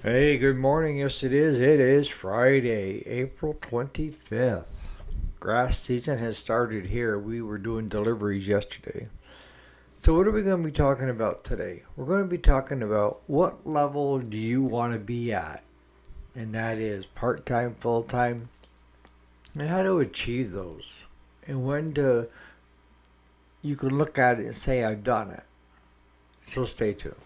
Hey, good morning. Yes, it is. It is Friday, April 25th. Grass season has started here. We were doing deliveries yesterday. So, what are we going to be talking about today? We're going to be talking about what level do you want to be at? And that is part time, full time, and how to achieve those. And when to, you can look at it and say, I've done it. So, stay tuned.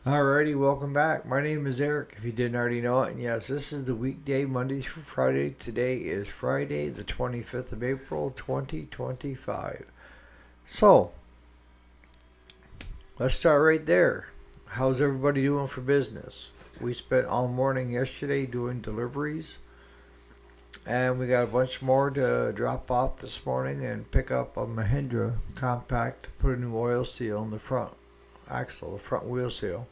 Alrighty, welcome back. My name is Eric, if you didn't already know it. And yes, this is the weekday, Monday through Friday. Today is Friday, the 25th of April, 2025. So, let's start right there. How's everybody doing for business? We spent all morning yesterday doing deliveries, and we got a bunch more to drop off this morning and pick up a Mahindra compact to put a new oil seal in the front axle, the front wheel seal.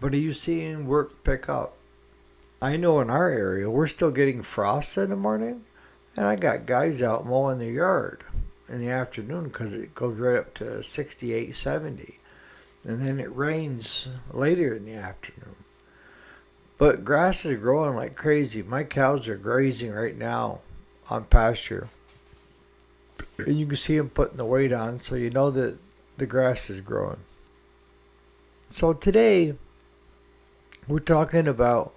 But are you seeing work pick up? I know in our area we're still getting frost in the morning, and I got guys out mowing the yard in the afternoon because it goes right up to 68, 70. And then it rains later in the afternoon. But grass is growing like crazy. My cows are grazing right now on pasture. And you can see them putting the weight on, so you know that the grass is growing. So today, we're talking about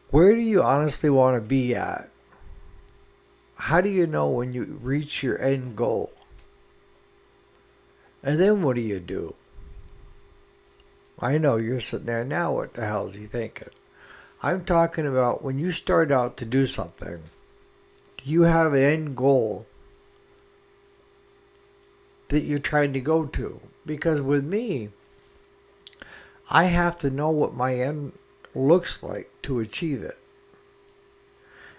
where do you honestly want to be at? How do you know when you reach your end goal? And then what do you do? I know you're sitting there now, what the hell is he thinking? I'm talking about when you start out to do something, do you have an end goal that you're trying to go to? Because with me, I have to know what my end looks like to achieve it.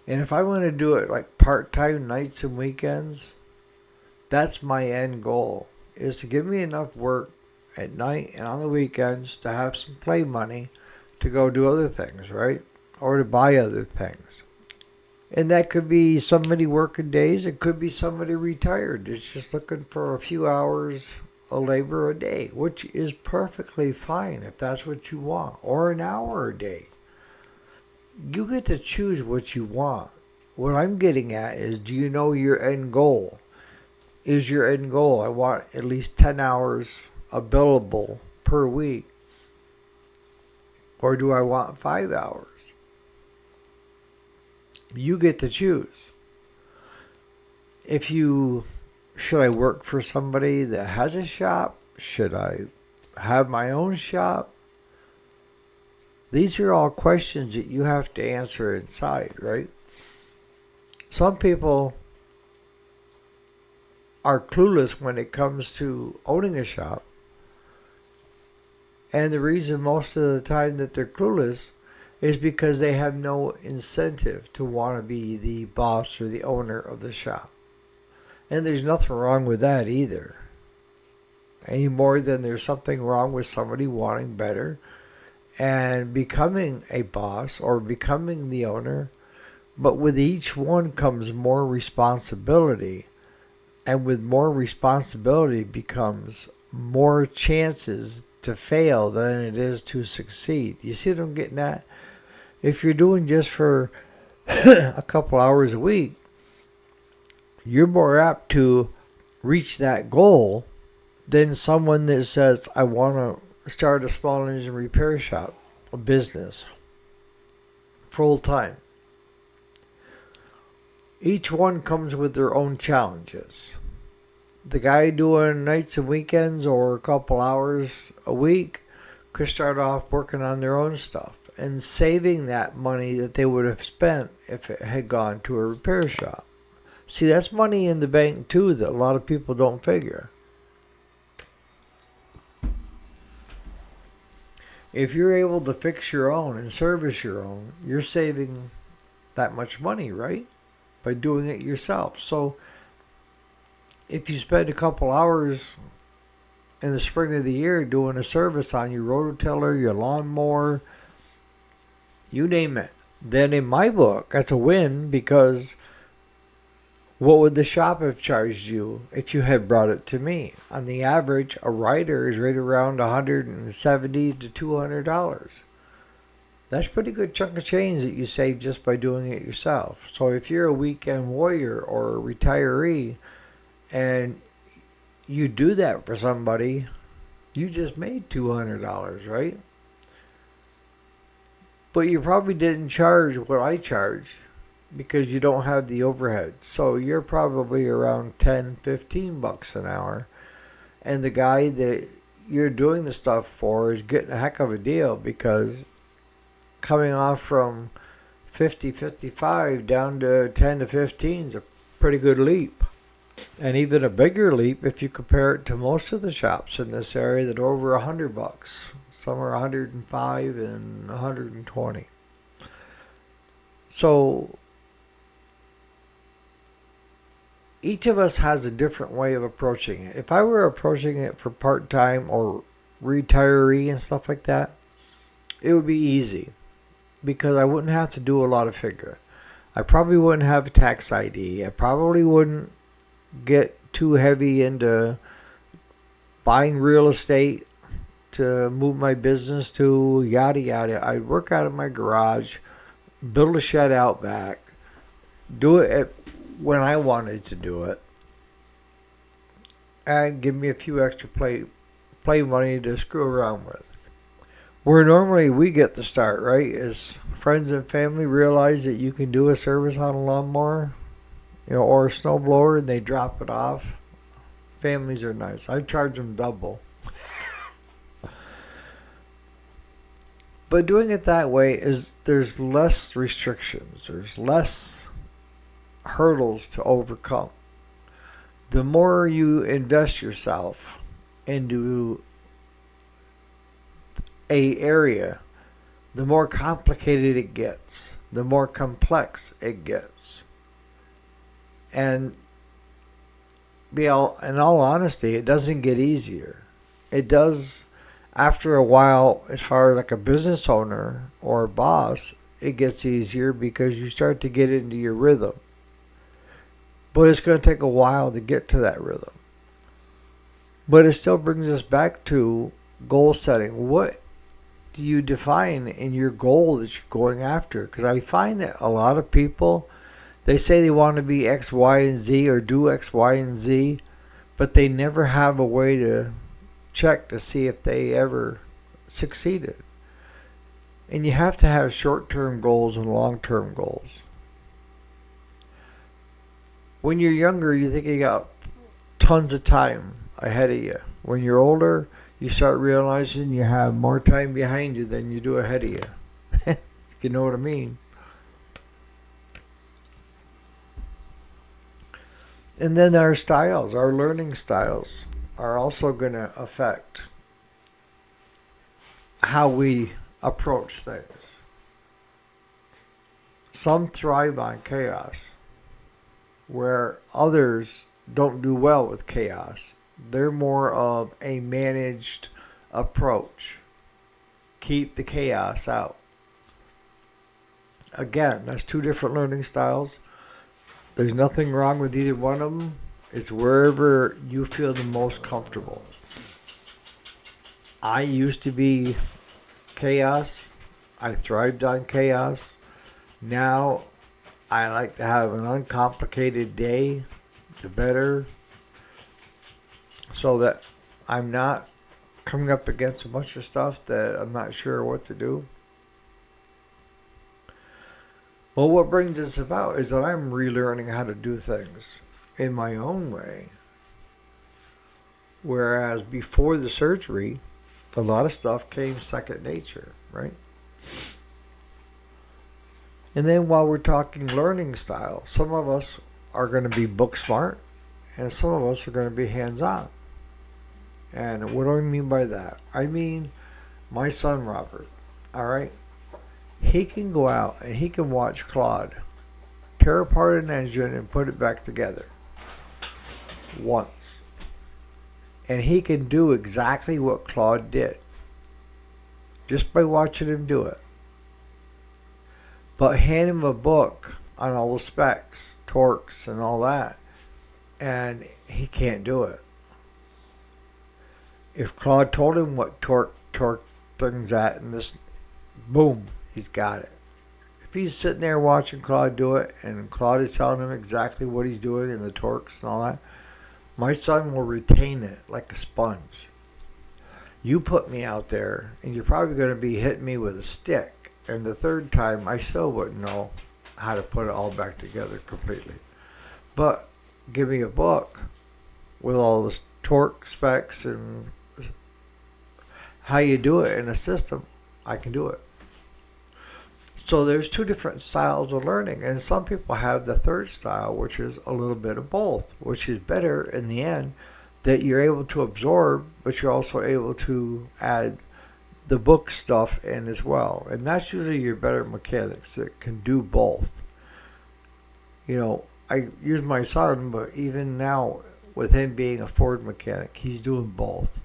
And if I want to do it like part-time nights and weekends, that's my end goal, is to give me enough work at night and on the weekends to have some play money to go do other things, right? Or to buy other things. And that could be somebody working days. It could be somebody retired that's just looking for a few hours of labor a day, which is perfectly fine if that's what you want, or an hour a day. You get to choose what you want. What I'm getting at is, do you know your end goal? Is your end goal, I want at least 10 hours of billable per week? Or do I want 5 hours? You get to choose. Should I work for somebody that has a shop? Should I have my own shop? These are all questions that you have to answer inside, right? Some people are clueless when it comes to owning a shop. And the reason most of the time that they're clueless is because they have no incentive to want to be the boss or the owner of the shop. And there's nothing wrong with that either. Any more than there's something wrong with somebody wanting better and becoming a boss or becoming the owner. But with each one comes more responsibility. And with more responsibility becomes more chances to fail than it is to succeed. You see what I'm getting at? If you're doing just for a couple hours a week, you're more apt to reach that goal than someone that says, I want to start a small engine repair shop, a business, full time. Each one comes with their own challenges. The guy doing nights and weekends or a couple hours a week could start off working on their own stuff and saving that money that they would have spent if it had gone to a repair shop. See, that's money in the bank too that a lot of people don't figure. If you're able to fix your own and service your own, you're saving that much money, right? By doing it yourself. So if you spend a couple hours in the spring of the year doing a service on your rototiller, your lawnmower, you name it, then in my book, that's a win, because what would the shop have charged you if you had brought it to me? On the average, a rider is right around $170 to $200. That's a pretty good chunk of change that you save just by doing it yourself. So if you're a weekend warrior or a retiree and you do that for somebody, you just made $200, right? But you probably didn't charge what I charge because you don't have the overhead. So you're probably around 10, 15 bucks an hour. And the guy that you're doing the stuff for is getting a heck of a deal, because coming off from 50, 55 down to 10 to 15 is a pretty good leap. And even a bigger leap if you compare it to most of the shops in this area that are over $100. Some are 105 and 120. So each of us has a different way of approaching it. If I were approaching it for part-time or retiree and stuff like that, it would be easy, because I wouldn't have to do a lot of figure. I probably wouldn't have a tax ID. I probably wouldn't get too heavy into buying real estate to move my business to, yada yada. I'd work out of my garage, build a shed out back, do it when I wanted to do it, and give me a few extra play money to screw around with. Where normally we get the start, right, is friends and family realize that you can do a service on a lawnmower, or a snowblower, and they drop it off. Families are nice. I charge them double. But doing it that way there's less restrictions. There's less hurdles to overcome. The more you invest yourself into a area, the more complicated it gets, the more complex it gets. And in all honesty, it doesn't get easier. It does after a while. As far as like a business owner or a boss, it gets easier because you start to get into your rhythm. But it's going to take a while to get to that rhythm. But it still brings us back to goal setting. What do you define in your goal that you're going after? Because I find that a lot of people, they say they want to be X, Y, and Z or do X, Y, and Z, but they never have a way to check to see if they ever succeeded. And you have to have short-term goals and long-term goals. When you're younger, you think you got tons of time ahead of you. When you're older, you start realizing you have more time behind you than you do ahead of you. You know what I mean? And then our styles, our learning styles, are also going to affect how we approach things. Some thrive on chaos, where others don't do well with chaos. They're more of a managed approach. Keep the chaos out. Again, that's two different learning styles. There's nothing wrong with either one of them. It's wherever you feel the most comfortable. I used to be chaos. I thrived on chaos. Now I like to have an uncomplicated day, the better, so that I'm not coming up against a bunch of stuff that I'm not sure what to do. Well, what brings this about is that I'm relearning how to do things in my own way. Whereas before the surgery, a lot of stuff came second nature, right? And then while we're talking learning style, some of us are going to be book smart and some of us are going to be hands-on. And what do I mean by that? I mean, my son Robert, all right? He can go out and he can watch Claude tear apart an engine and put it back together. once. And he can do exactly what Claude did just by watching him do it. But hand him a book on all the specs, torques, and all that, and he can't do it. If Claude told him what torque things at, and this, boom, he's got it. If he's sitting there watching Claude do it, and Claude is telling him exactly what he's doing and the torques and all that, my son will retain it like a sponge. You put me out there, and you're probably going to be hitting me with a stick, and the third time, I still wouldn't know how to put it all back together completely. But give me a book with all the torque specs and how you do it in a system, I can do it. So there's two different styles of learning, and some people have the third style, which is a little bit of both, which is better in the end, that you're able to absorb, but you're also able to add the book stuff in as well. And that's usually your better mechanics that can do both. You know, I use my son, but even now, with him being a Ford mechanic, he's doing both.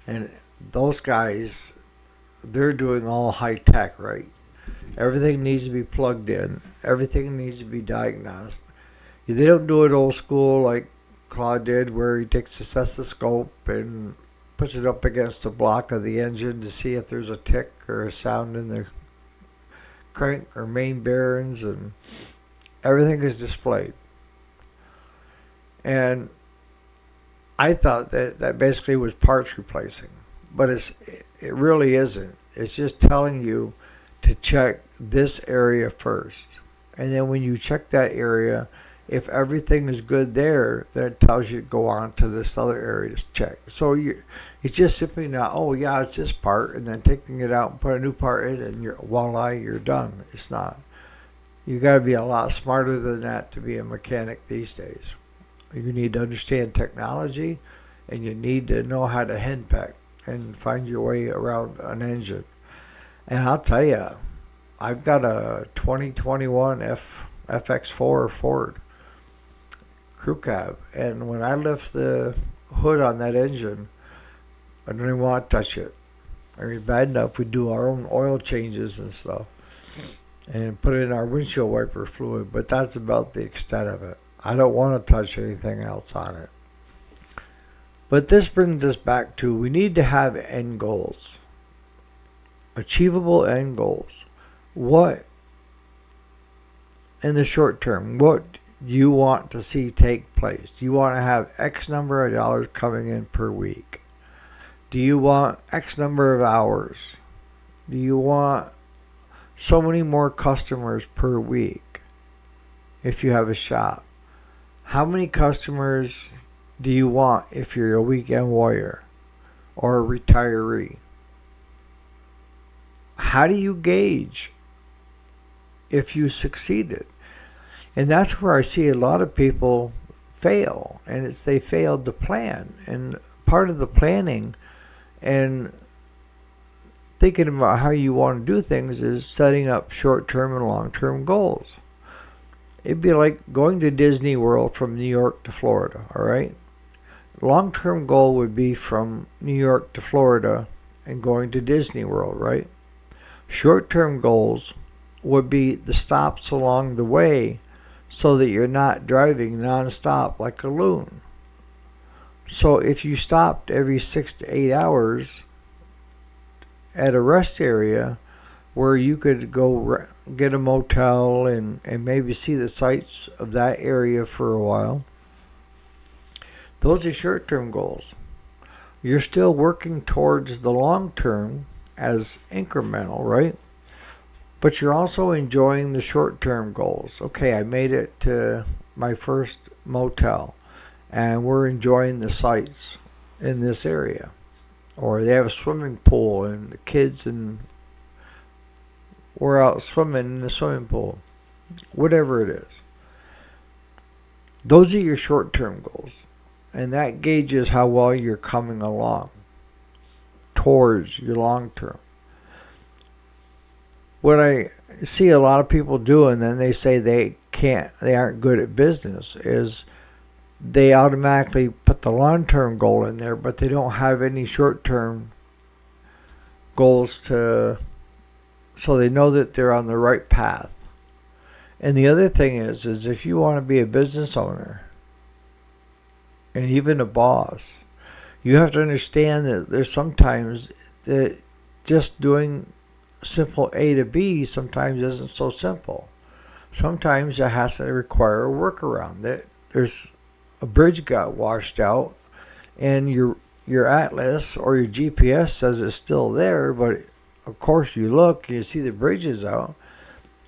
And those guys, they're doing all high tech, right? Everything needs to be plugged in. Everything needs to be diagnosed. They don't do it old school like Claude did, where he takes a stethoscope and puts it up against the block of the engine to see if there's a tick or a sound in the crank or main bearings, and everything is displayed. And I thought that basically was parts replacing, but it really isn't. It's just telling you to check this area first. And then when you check that area, if everything is good there, then it tells you to go on to this other area to check. So it's just simply not, oh yeah, it's this part, and then taking it out and put a new part in, and voila, you're done. It's not. You got to be a lot smarter than that to be a mechanic these days. You need to understand technology, and you need to know how to henpeck and find your way around an engine. And I'll tell you, I've got a 2021 FX4 Ford crew cab, and when I lift the hood on that engine, I don't even want to touch it. I mean, bad enough we do our own oil changes and stuff and put in our windshield wiper fluid, but that's about the extent of it. I don't want to touch anything else on it. But this brings us back to, we need to have end goals. Achievable end goals. What, in the short term, what do you want to see take place? Do you want to have X number of dollars coming in per week? Do you want X number of hours? Do you want so many more customers per week if you have a shop? How many customers do you want if you're a weekend warrior or a retiree? How do you gauge if you succeeded? And that's where I see a lot of people fail, and it's they failed to plan. And part of the planning and thinking about how you want to do things is setting up short-term and long-term goals. It'd be like going to Disney World from New York to Florida, all right? Long-term goal would be from New York to Florida and going to Disney World, right? Short-term goals would be the stops along the way so that you're not driving nonstop like a loon. So if you stopped every 6 to 8 hours at a rest area where you could go get a motel and maybe see the sights of that area for a while, those are short-term goals. You're still working towards the long-term as incremental, right? But you're also enjoying the short-term goals. Okay, I made it to my first motel, and we're enjoying the sights in this area. Or they have a swimming pool, and the kids and we're out swimming in the swimming pool. Whatever it is. Those are your short-term goals. And that gauges how well you're coming along towards your long-term. What I see a lot of people do, and then they say they aren't good at business, is they automatically put the long-term goal in there, but they don't have any short-term goals so they know that they're on the right path. And the other thing is if you want to be a business owner and even a boss, you have to understand that there's sometimes that just doing simple A to B sometimes isn't so simple. Sometimes it has to require a workaround. That there's a bridge got washed out, and your atlas or your GPS says it's still there, but of course you look, you see the bridge is out.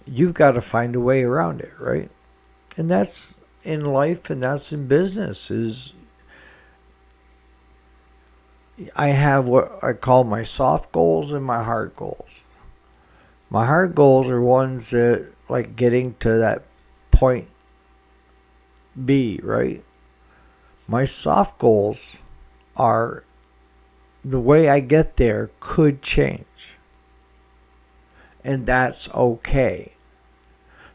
You've got to find a way around it, right? And that's in life, and that's in business. I have what I call my soft goals and my hard goals. My hard goals are ones that like getting to that point B, right? My soft goals are the way I get there could change. And that's okay.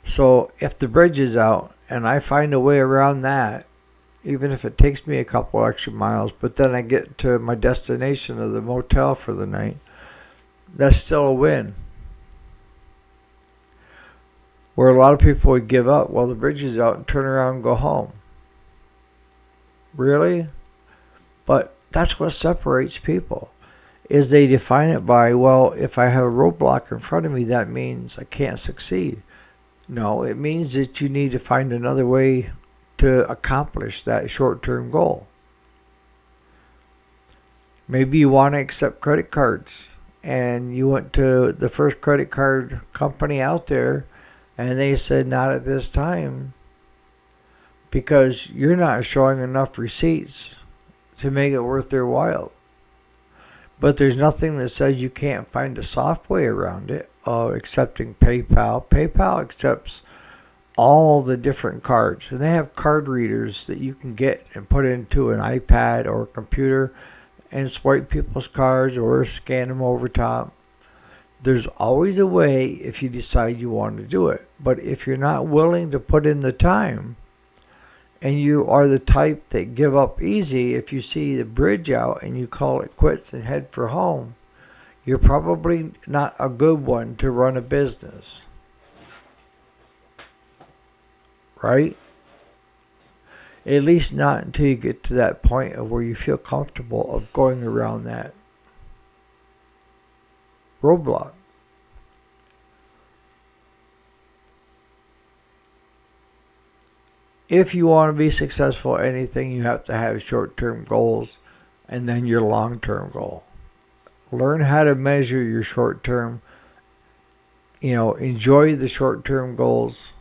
So if the bridge is out and I find a way around that, even if it takes me a couple extra miles, but then I get to my destination of the motel for the night, that's still a win. Where a lot of people would give up, well, the bridge is out, and turn around and go home. Really? But that's what separates people, is they define it by, well, if I have a roadblock in front of me, that means I can't succeed. No, it means that you need to find another way to accomplish that short-term goal. Maybe you want to accept credit cards, and you went to the first credit card company out there, and they said not at this time because you're not showing enough receipts to make it worth their while. But there's nothing that says you can't find a soft way around it. Accepting PayPal. PayPal accepts all the different cards, and they have card readers that you can get and put into an iPad or a computer and swipe people's cards or scan them over top. There's always a way if you decide you want to do it. But if you're not willing to put in the time, and you are the type that give up easy, if you see the bridge out and you call it quits and head for home, you're probably not a good one to run a business. Right? At least not until you get to that point of where you feel comfortable of going around that roadblock. If you want to be successful at anything, you have to have short-term goals and then your long-term goal. Learn how to measure your short-term. Enjoy the short-term goals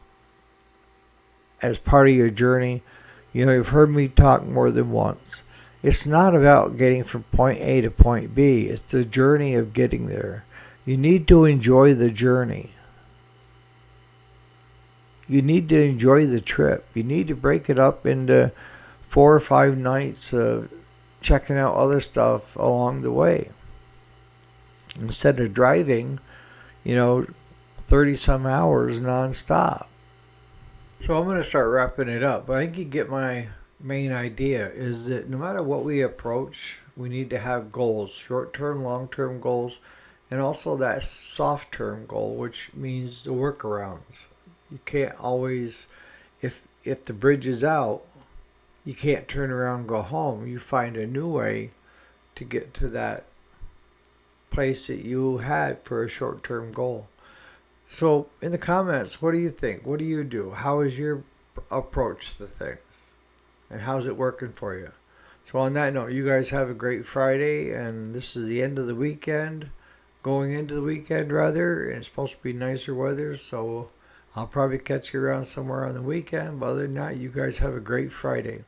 as part of your journey. You've heard me talk more than once. It's not about getting from point A to point B. It's the journey of getting there. You need to enjoy the journey. You need to enjoy the trip. You need to break it up into 4 or 5 nights of checking out other stuff along the way. Instead of driving, 30 some hours nonstop. So I'm going to start wrapping it up. But I think you get my main idea is that no matter what we approach, we need to have goals, short-term, long-term goals, and also that soft-term goal, which means the workarounds. You can't always, if the bridge is out, you can't turn around and go home. You find a new way to get to that place that you had for a short-term goal. So in the comments, what do you think? What do you do? How is your approach to things? And how's it working for you? So on that note, you guys have a great Friday, and this is the end of the weekend, going into the weekend rather, and it's supposed to be nicer weather, so I'll probably catch you around somewhere on the weekend. But other than that, you guys have a great Friday.